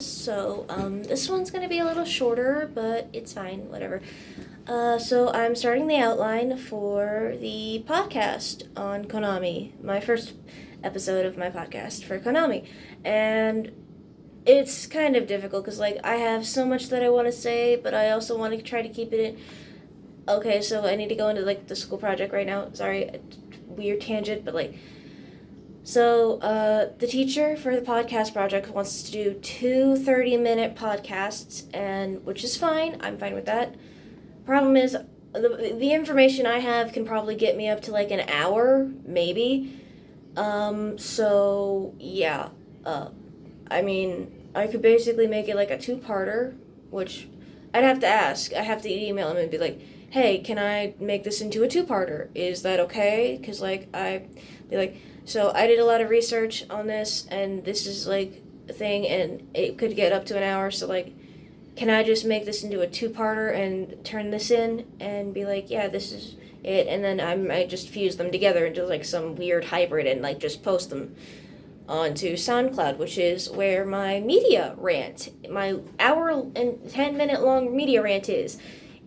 This one's gonna be a little shorter, but it's fine, whatever. So I'm starting the outline for the podcast on Konami, my first episode of my podcast for Konami. And it's kind of difficult because, I have so much that I want to say, but I also want to try to keep it in. Okay, so I need to go into, the school project right now. Sorry, weird tangent, but, the teacher for the podcast project wants to do two 30-minute podcasts, and which is fine. I'm fine with that. Problem is, the information I have can probably get me up to, an hour, maybe. Yeah. I could basically make it, a two-parter, which I'd have to ask. I have to email him and be like, hey, can I make this into a two-parter? Is that okay? Because, I'd be like, so I did a lot of research on this, and this is, a thing, and it could get up to an hour, so, can I just make this into a two-parter and turn this in and be like, yeah, this is it, and then I might just fuse them together into, some weird hybrid and, just post them onto SoundCloud, which is where my media rant, my hour and 10-minute long media rant is,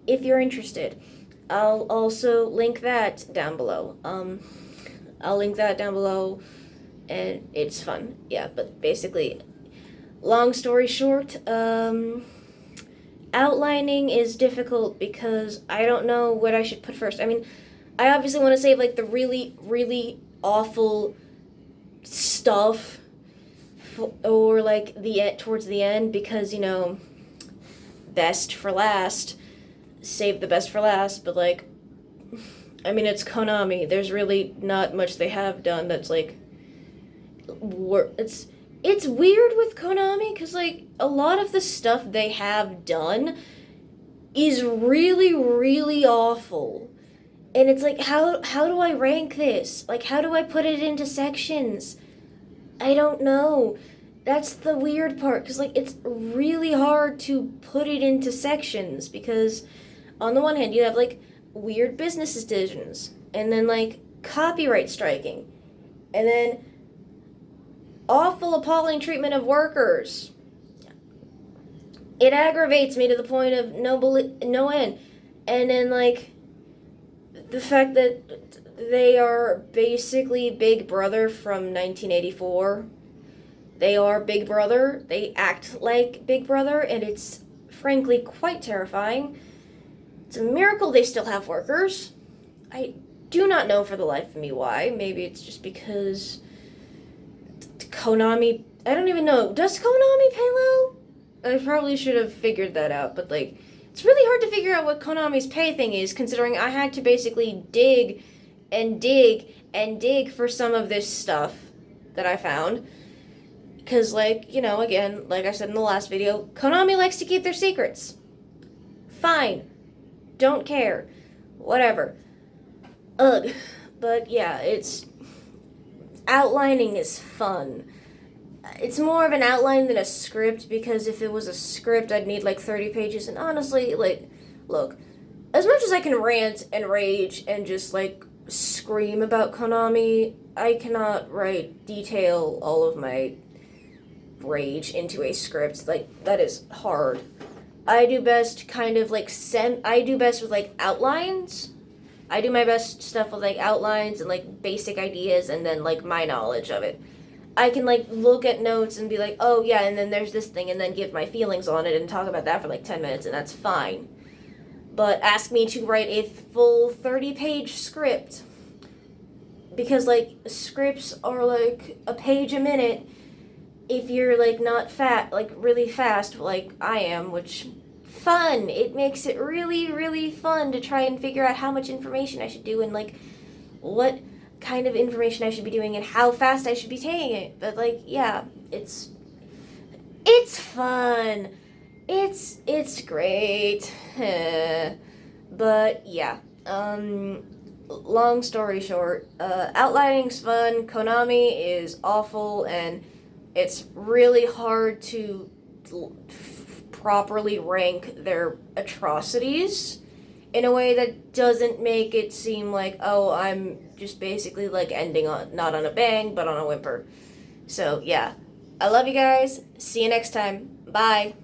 if you're interested. I'll also link that down below. I'll link that down below, and it's fun. Yeah, but basically, long story short, outlining is difficult because I don't know what I should put first. I obviously want to save, the really, really awful stuff or, towards the end because, best for last. Save the best for last, but, it's Konami. There's really not much they have done that's, it's weird with Konami, because, a lot of the stuff they have done is really, really awful. And it's how do I rank this? How do I put it into sections? I don't know. That's the weird part, because, it's really hard to put it into sections, because on the one hand, you have, weird business decisions, and then, copyright striking, and then awful, appalling treatment of workers. It aggravates me to the point of no end. And then, the fact that they are basically Big Brother from 1984. They are Big Brother. They act like Big Brother, and it's frankly quite terrifying. It's a miracle they still have workers. I do not know for the life of me why. Maybe it's just because Konami... I don't even know. Does Konami pay well? I probably should have figured that out, but, it's really hard to figure out what Konami's pay thing is, considering I had to basically dig and dig and dig for some of this stuff that I found. Because, again, like I said in the last video, Konami likes to keep their secrets. Fine. Don't care. Whatever. Ugh. But yeah, outlining is fun. It's more of an outline than a script, because if it was a script, I'd need 30 pages, and honestly, look, as much as I can rant and rage and just, scream about Konami, I cannot detail all of my rage into a script. That is hard. I do best I do best with, outlines. I do my best stuff with, outlines and, basic ideas, and then, my knowledge of it. I can, look at notes and be like, oh, yeah, and then there's this thing, and then give my feelings on it and talk about that for, 10 minutes, and that's fine. But ask me to write a full 30-page script, because, scripts are, a page a minute if you're, not really fast, like I am, which... fun. It makes it really, really fun to try and figure out how much information I should do and, what kind of information I should be doing and how fast I should be taking it. But, yeah, it's fun. It's great. But, yeah. Long story short, outlining's fun. Konami is awful, and it's really hard to properly rank their atrocities in a way that doesn't make it seem oh, I'm just basically ending on not on a bang but on a whimper. So yeah, I love you guys. See you next time. Bye.